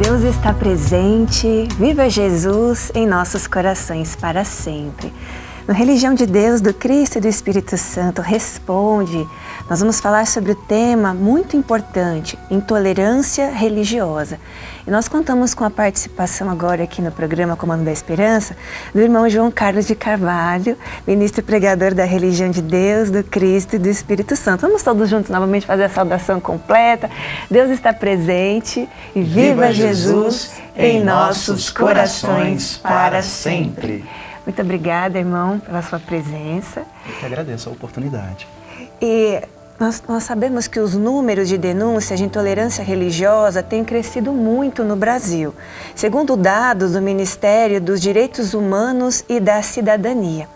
Deus está presente, viva Jesus em nossos corações para sempre. No Religião de Deus, do Cristo e do Espírito Santo, responde. Nós vamos falar sobre o tema muito importante, intolerância religiosa. E nós contamos com a participação agora aqui no programa Comando da Esperança do irmão João Carlos de Carvalho, ministro pregador da Religião de Deus, do Cristo e do Espírito Santo. Vamos todos juntos novamente fazer a saudação completa. Deus está presente e viva Jesus em nossos corações para sempre. Muito obrigada, irmão, pela sua presença. Eu que agradeço a oportunidade. E nós sabemos que os números de denúncias de intolerância religiosa têm crescido muito no Brasil, segundo dados do Ministério dos Direitos Humanos e da Cidadania.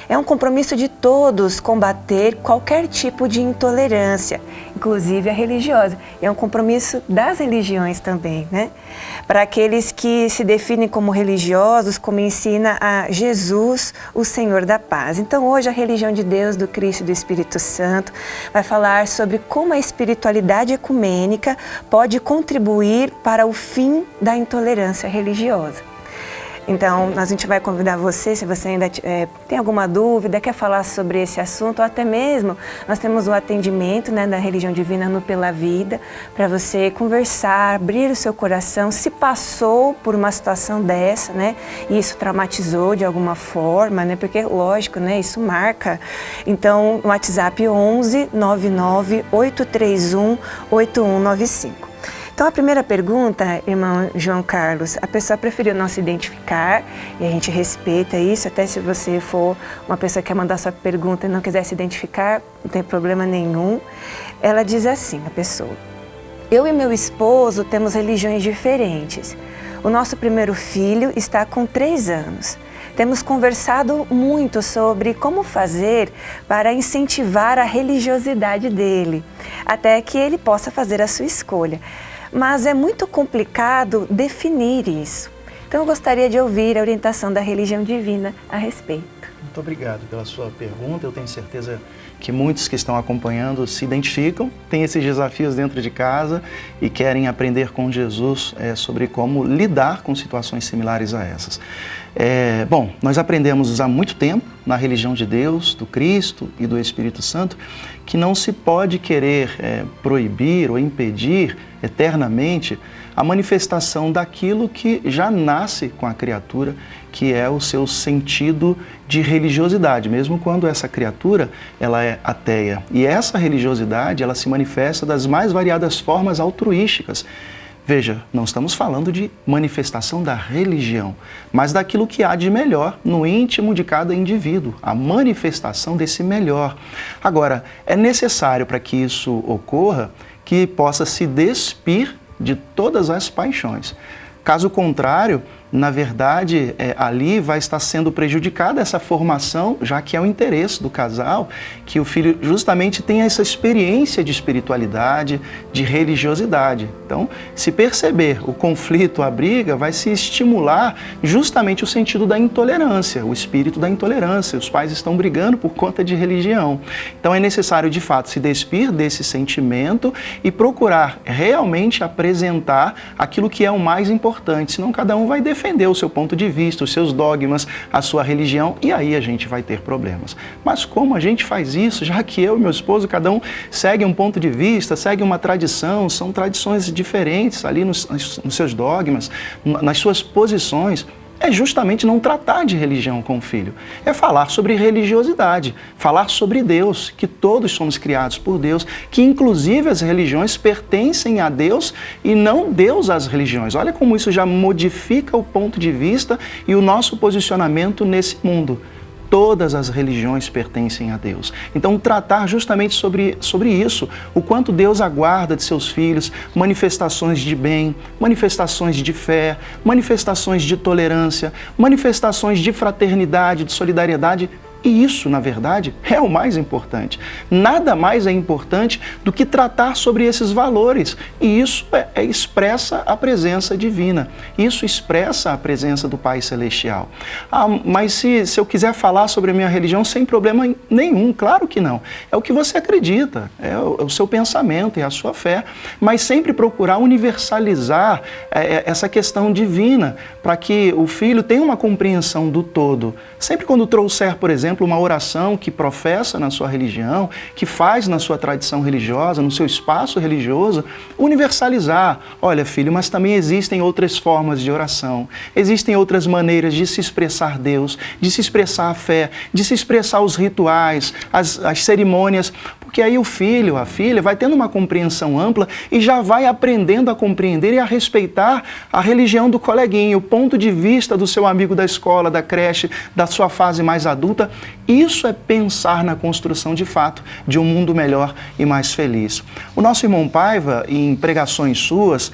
É um compromisso de todos combater qualquer tipo de intolerância, inclusive a religiosa. E é um compromisso das religiões também, né? Para aqueles que se definem como religiosos, como ensina a Jesus, o Senhor da Paz. Então hoje a Religião de Deus, do Cristo e do Espírito Santo vai falar sobre como a espiritualidade ecumênica pode contribuir para o fim da intolerância religiosa. Então, a gente vai convidar você, se você ainda tem alguma dúvida, quer falar sobre esse assunto, ou até mesmo nós temos o atendimento, né, da Religião Divina no Pela Vida, para você conversar, abrir o seu coração, se passou por uma situação dessa, né, e isso traumatizou de alguma forma, né, porque, lógico, né, isso marca. Então, o WhatsApp 11 99 831 8195. Então, a primeira pergunta, irmão João Carlos, a pessoa preferiu não se identificar e a gente respeita isso, até se você for uma pessoa que quer mandar sua pergunta e não quiser se identificar, não tem problema nenhum. Ela diz assim, a pessoa: eu e meu esposo temos religiões diferentes. O nosso primeiro filho está com 3 anos. Temos conversado muito sobre como fazer para incentivar a religiosidade dele, até que ele possa fazer a sua escolha. Mas é muito complicado definir isso. Então eu gostaria de ouvir a orientação da Religião Divina a respeito. Muito obrigado pela sua pergunta. Eu tenho certeza que muitos que estão acompanhando se identificam, têm esses desafios dentro de casa e querem aprender com Jesus sobre como lidar com situações similares a essas. Bom, nós aprendemos há muito tempo na Religião de Deus, do Cristo e do Espírito Santo, que não se pode querer proibir ou impedir eternamente a manifestação daquilo que já nasce com a criatura, que é o seu sentido de religiosidade, mesmo quando essa criatura ela é ateia. E essa religiosidade ela se manifesta das mais variadas formas altruísticas. Veja, não estamos falando de manifestação da religião, mas daquilo que há de melhor no íntimo de cada indivíduo, a manifestação desse melhor. Agora, é necessário para que isso ocorra que possa se despir de todas as paixões. Caso contrário, na verdade, ali vai estar sendo prejudicada essa formação, já que é o interesse do casal, que o filho justamente tenha essa experiência de espiritualidade, de religiosidade. Então, se perceber o conflito, a briga, vai se estimular justamente o sentido da intolerância, o espírito da intolerância. Os pais estão brigando por conta de religião. Então, é necessário, de fato, se despir desse sentimento e procurar realmente apresentar aquilo que é o mais importante, senão cada um vai defender o seu ponto de vista, os seus dogmas, a sua religião, e aí a gente vai ter problemas. Mas como a gente faz isso, já que eu e meu esposo, cada um segue um ponto de vista, segue uma tradição, são tradições diferentes ali nos seus dogmas, nas suas posições, é justamente não tratar de religião com o filho. É falar sobre religiosidade, falar sobre Deus, que todos somos criados por Deus, que inclusive as religiões pertencem a Deus e não Deus às religiões. Olha como isso já modifica o ponto de vista e o nosso posicionamento nesse mundo. Todas as religiões pertencem a Deus. Então, tratar justamente sobre isso, o quanto Deus aguarda de seus filhos, manifestações de bem, manifestações de fé, manifestações de tolerância, manifestações de fraternidade, de solidariedade, E isso, na verdade, é o mais importante. Nada mais é importante do que tratar sobre esses valores. E isso expressa a presença divina. Isso expressa a presença do Pai Celestial. Mas se eu quiser falar sobre a minha religião sem problema nenhum, claro que não. É o que você acredita, é o seu pensamento, é a sua fé. Mas sempre procurar universalizar essa questão divina, para que o filho tenha uma compreensão do todo. Sempre quando trouxer, por exemplo, uma oração que professa na sua religião, que faz na sua tradição religiosa, no seu espaço religioso, universalizar. Olha, filho, mas também existem outras formas de oração, existem outras maneiras de se expressar Deus, de se expressar a fé, de se expressar os rituais, as cerimônias, porque aí o filho, a filha, vai tendo uma compreensão ampla e já vai aprendendo a compreender e a respeitar a religião do coleguinha, o ponto de vista do seu amigo da escola, da creche, da sua fase mais adulta. Isso é pensar na construção de fato de um mundo melhor e mais feliz. O nosso irmão Paiva, em pregações suas,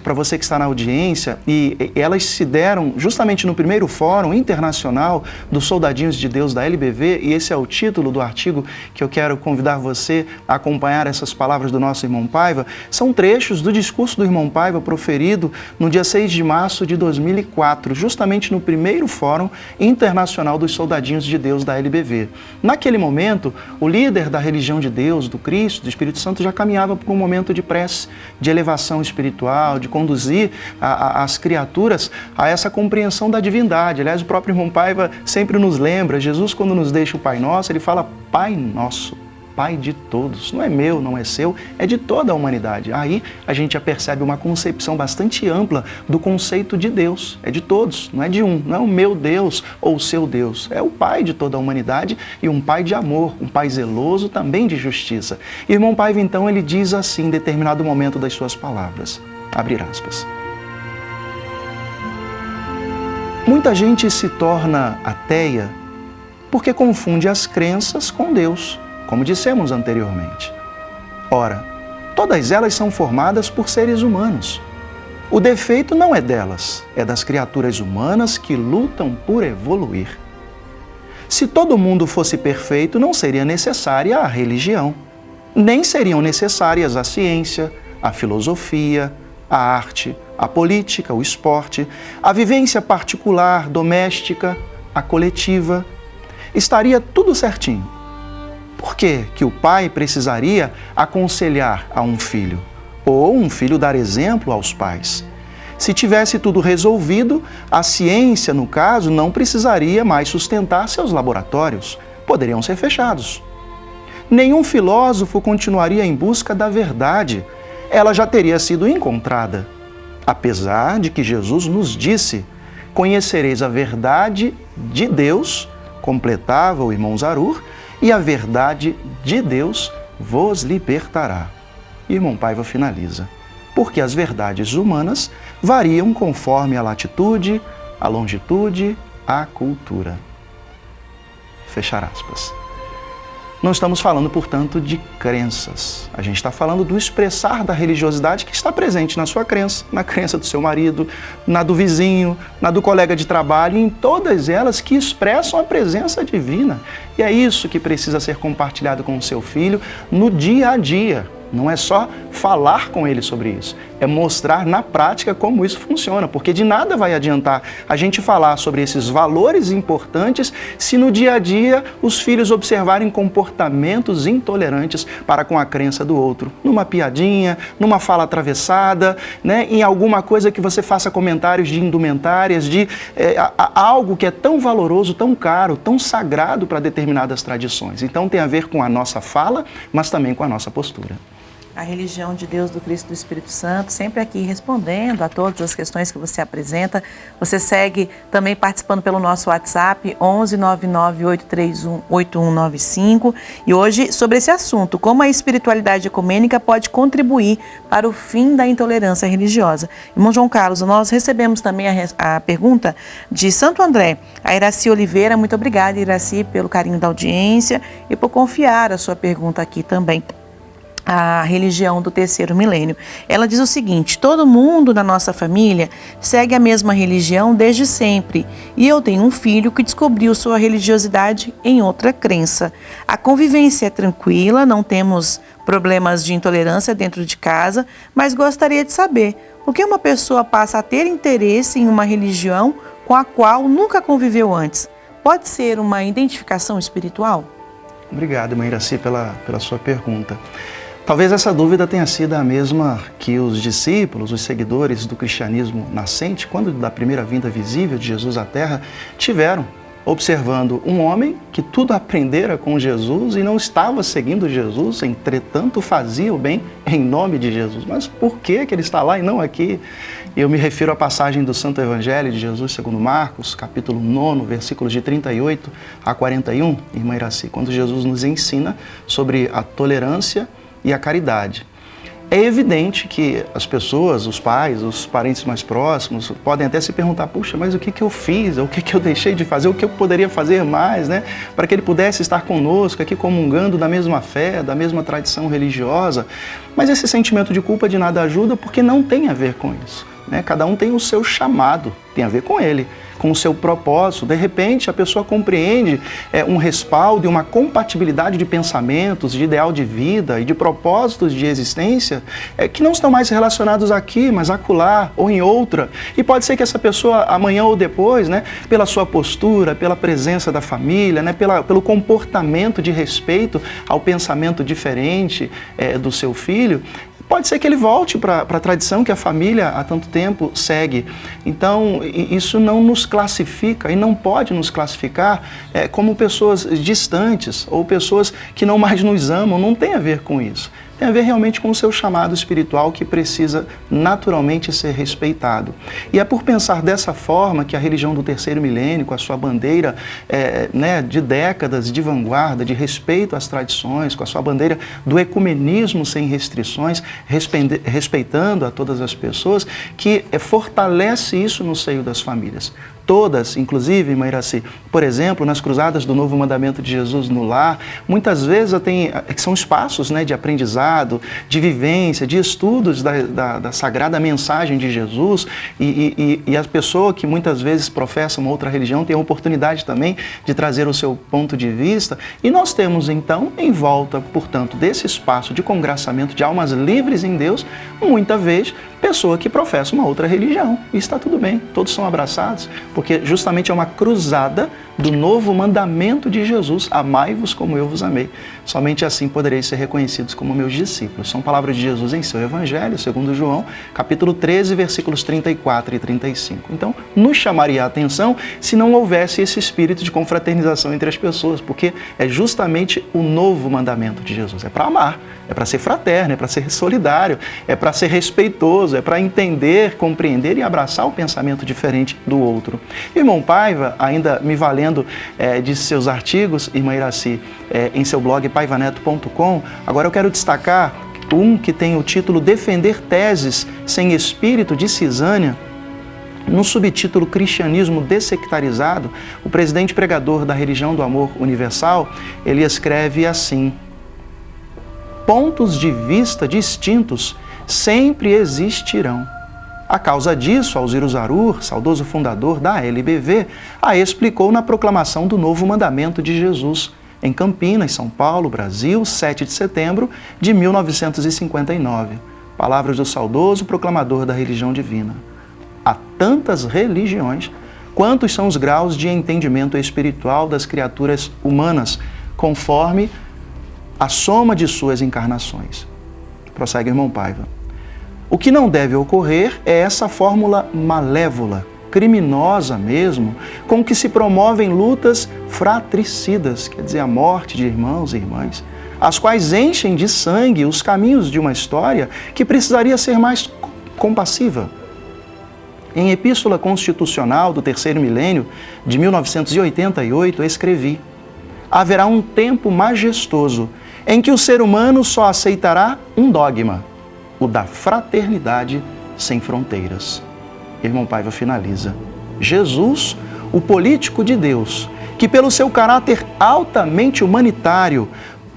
para você que está na audiência, e elas se deram justamente no primeiro Fórum Internacional dos Soldadinhos de Deus da LBV, e esse é o título do artigo que eu quero convidar você a acompanhar essas palavras do nosso irmão Paiva, são trechos do discurso do irmão Paiva proferido no dia 6 de março de 2004, justamente no primeiro Fórum Internacional dos Soldadinhos de Deus da LBV. Naquele momento, o líder da religião de Deus, do Cristo, do Espírito Santo, já caminhava por um momento de prece, de elevação espiritual, de conduzir as criaturas a essa compreensão da divindade. Aliás, o próprio irmão Paiva sempre nos lembra, Jesus, quando nos deixa o Pai Nosso, ele fala Pai Nosso, Pai de todos. Não é meu, não é seu, é de toda a humanidade. Aí a gente já percebe uma concepção bastante ampla do conceito de Deus. É de todos, não é de um. Não é o meu Deus ou o seu Deus. É o Pai de toda a humanidade e um Pai de amor, um Pai zeloso também de justiça. E o irmão Paiva, então, ele diz assim em determinado momento das suas palavras. Abre aspas. Muita gente se torna ateia porque confunde as crenças com Deus, como dissemos anteriormente. Ora, todas elas são formadas por seres humanos. O defeito não é delas, é das criaturas humanas que lutam por evoluir. Se todo mundo fosse perfeito, não seria necessária a religião. Nem seriam necessárias a ciência, a filosofia, a arte, a política, o esporte, a vivência particular, doméstica, a coletiva. Estaria tudo certinho. Por que o pai precisaria aconselhar a um filho? Ou um filho dar exemplo aos pais? Se tivesse tudo resolvido, a ciência, no caso, não precisaria mais sustentar seus laboratórios. Poderiam ser fechados. Nenhum filósofo continuaria em busca da verdade. Ela já teria sido encontrada. Apesar de que Jesus nos disse, conhecereis a verdade de Deus, completava o irmão Zarur, e a verdade de Deus vos libertará. Irmão Paiva finaliza. Porque as verdades humanas variam conforme a latitude, a longitude, a cultura. Fechar aspas. Não estamos falando, portanto, de crenças. A gente está falando do expressar da religiosidade que está presente na sua crença, na crença do seu marido, na do vizinho, na do colega de trabalho, em todas elas que expressam a presença divina. E é isso que precisa ser compartilhado com o seu filho no dia a dia. Não é só falar com ele sobre isso, é mostrar na prática como isso funciona, porque de nada vai adiantar a gente falar sobre esses valores importantes se no dia a dia os filhos observarem comportamentos intolerantes para com a crença do outro, numa piadinha, numa fala atravessada, né, em alguma coisa que você faça comentários de indumentárias, de algo que é tão valoroso, tão caro, tão sagrado para determinadas tradições. Então tem a ver com a nossa fala, mas também com a nossa postura. A religião de Deus, do Cristo e do Espírito Santo, sempre aqui respondendo a todas as questões que você apresenta. Você segue também participando pelo nosso WhatsApp, 11 99 831 8195. E hoje, sobre esse assunto, como a espiritualidade ecumênica pode contribuir para o fim da intolerância religiosa. Irmão João Carlos, nós recebemos também a pergunta de Santo André, a Iraci Oliveira. Muito obrigada, Iraci, pelo carinho da audiência e por confiar a sua pergunta aqui também a religião do terceiro milênio. Ela diz o seguinte: todo mundo na nossa família segue a mesma religião desde sempre e eu tenho um filho que descobriu sua religiosidade em outra crença. A convivência é tranquila, não temos problemas de intolerância dentro de casa, mas gostaria de saber por que uma pessoa passa a ter interesse em uma religião com a qual nunca conviveu antes. Pode ser uma identificação espiritual? Obrigado, irmã Iraci, pela sua pergunta. Talvez essa dúvida tenha sido a mesma que os discípulos, os seguidores do cristianismo nascente, quando da primeira vinda visível de Jesus à Terra, tiveram, observando um homem que tudo aprendera com Jesus e não estava seguindo Jesus, entretanto fazia o bem em nome de Jesus. Mas por que ele está lá e não aqui? Eu me refiro à passagem do Santo Evangelho de Jesus segundo Marcos, capítulo 9, versículos de 38 a 41, irmã Iraci, quando Jesus nos ensina sobre a tolerância e a caridade. É evidente que as pessoas, os pais, os parentes mais próximos, podem até se perguntar: puxa, mas o que eu fiz? O que eu deixei de fazer? O que eu poderia fazer mais, né? Para que ele pudesse estar conosco aqui comungando da mesma fé, da mesma tradição religiosa. Mas esse sentimento de culpa de nada ajuda, porque não tem a ver com isso, né? Cada um tem o seu chamado, tem a ver com ele, com o seu propósito. De repente, a pessoa compreende um respaldo e uma compatibilidade de pensamentos, de ideal de vida e de propósitos de existência que não estão mais relacionados aqui, mas acolá ou em outra. E pode ser que essa pessoa, amanhã ou depois, né, pela sua postura, pela presença da família, né, pelo comportamento de respeito ao pensamento diferente do seu filho, pode ser que ele volte para a tradição que a família há tanto tempo segue. Então, isso não nos classifica e não pode nos classificar como pessoas distantes ou pessoas que não mais nos amam. Não tem a ver com isso. Tem a ver realmente com o seu chamado espiritual, que precisa naturalmente ser respeitado. E é por pensar dessa forma que a religião do terceiro milênio, com a sua bandeira de décadas de vanguarda, de respeito às tradições, com a sua bandeira do ecumenismo sem restrições, respeitando a todas as pessoas, que fortalece isso no seio das famílias. Todas, inclusive, irmã Iraci, por exemplo, nas cruzadas do Novo Mandamento de Jesus no lar, muitas vezes são espaços, né, de aprendizado, de vivência, de estudos da sagrada mensagem de Jesus, e a pessoa que muitas vezes professa uma outra religião tem a oportunidade também de trazer o seu ponto de vista, e nós temos então, em volta, portanto, desse espaço de congraçamento de almas livres em Deus, muita vez, pessoa que professa uma outra religião. E está tudo bem, todos são abraçados, porque justamente é uma cruzada do novo mandamento de Jesus: amai-vos como eu vos amei. Somente assim podereis ser reconhecidos como meus discípulos. São palavras de Jesus em seu Evangelho, segundo João, capítulo 13, versículos 34 e 35. Então, nos chamaria a atenção se não houvesse esse espírito de confraternização entre as pessoas, porque é justamente o novo mandamento de Jesus. É para amar, é para ser fraterno, é para ser solidário, é para ser respeitoso, é para entender, compreender e abraçar o pensamento diferente do outro. Irmão Paiva, ainda me valendo de seus artigos, irmã Iraci, em seu blog paivaneto.com, agora eu quero destacar um que tem o título Defender Teses sem Espírito de Cisânia. No subtítulo Cristianismo Dessectarizado, o presidente pregador da religião do amor universal, ele escreve assim: pontos de vista distintos sempre existirão. A causa disso, Alziro Zarur, saudoso fundador da LBV, a explicou na proclamação do novo mandamento de Jesus, em Campinas, São Paulo, Brasil, 7 de setembro de 1959. Palavras do saudoso proclamador da religião divina. Há tantas religiões, quantos são os graus de entendimento espiritual das criaturas humanas, conforme a soma de suas encarnações. Prossegue, irmão Paiva. O que não deve ocorrer é essa fórmula malévola, criminosa mesmo, com que se promovem lutas fratricidas, quer dizer, a morte de irmãos e irmãs, as quais enchem de sangue os caminhos de uma história que precisaria ser mais compassiva. Em Epístola Constitucional do Terceiro Milênio, de 1988, escrevi: haverá um tempo majestoso em que o ser humano só aceitará um dogma, o da fraternidade sem fronteiras. Irmão Paiva finaliza: Jesus, o político de Deus, que pelo seu caráter altamente humanitário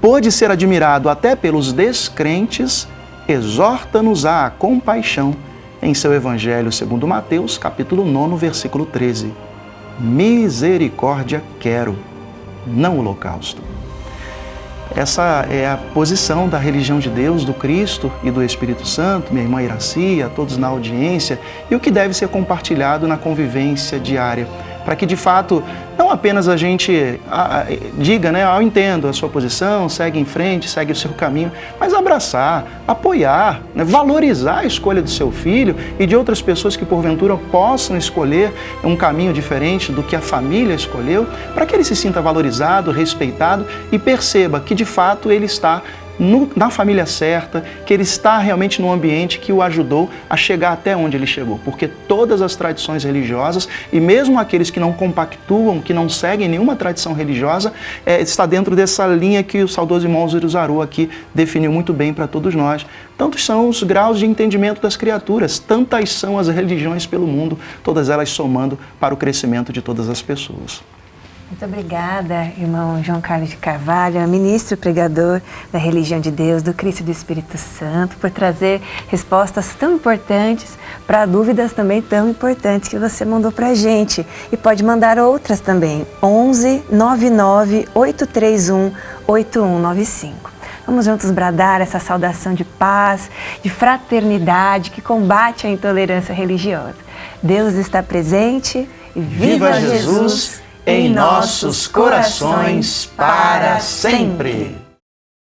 pôde ser admirado até pelos descrentes, exorta-nos à compaixão em seu Evangelho segundo Mateus, capítulo 9, versículo 13. Misericórdia quero, não holocausto. Essa é a posição da religião de Deus, do Cristo e do Espírito Santo, minha irmã Iraci, a todos na audiência, e o que deve ser compartilhado na convivência diária, para que de fato não apenas a gente diga, né, eu entendo a sua posição, segue em frente, segue o seu caminho, mas abraçar, apoiar, né, valorizar a escolha do seu filho e de outras pessoas que porventura possam escolher um caminho diferente do que a família escolheu, para que ele se sinta valorizado, respeitado e perceba que de fato ele está na família certa, que ele está realmente no ambiente que o ajudou a chegar até onde ele chegou. Porque todas as tradições religiosas, e mesmo aqueles que não compactuam, que não seguem nenhuma tradição religiosa, está dentro dessa linha que o saudoso irmão Ziruzaru aqui definiu muito bem para todos nós. Tantos são os graus de entendimento das criaturas, tantas são as religiões pelo mundo, todas elas somando para o crescimento de todas as pessoas. Muito obrigada, irmão João Carlos de Carvalho, ministro pregador da religião de Deus, do Cristo e do Espírito Santo, por trazer respostas tão importantes para dúvidas também tão importantes que você mandou para a gente. E pode mandar outras também, 11 99 831 8195. Vamos juntos bradar essa saudação de paz, de fraternidade que combate a intolerância religiosa. Deus está presente e viva Jesus! Em nossos corações para sempre.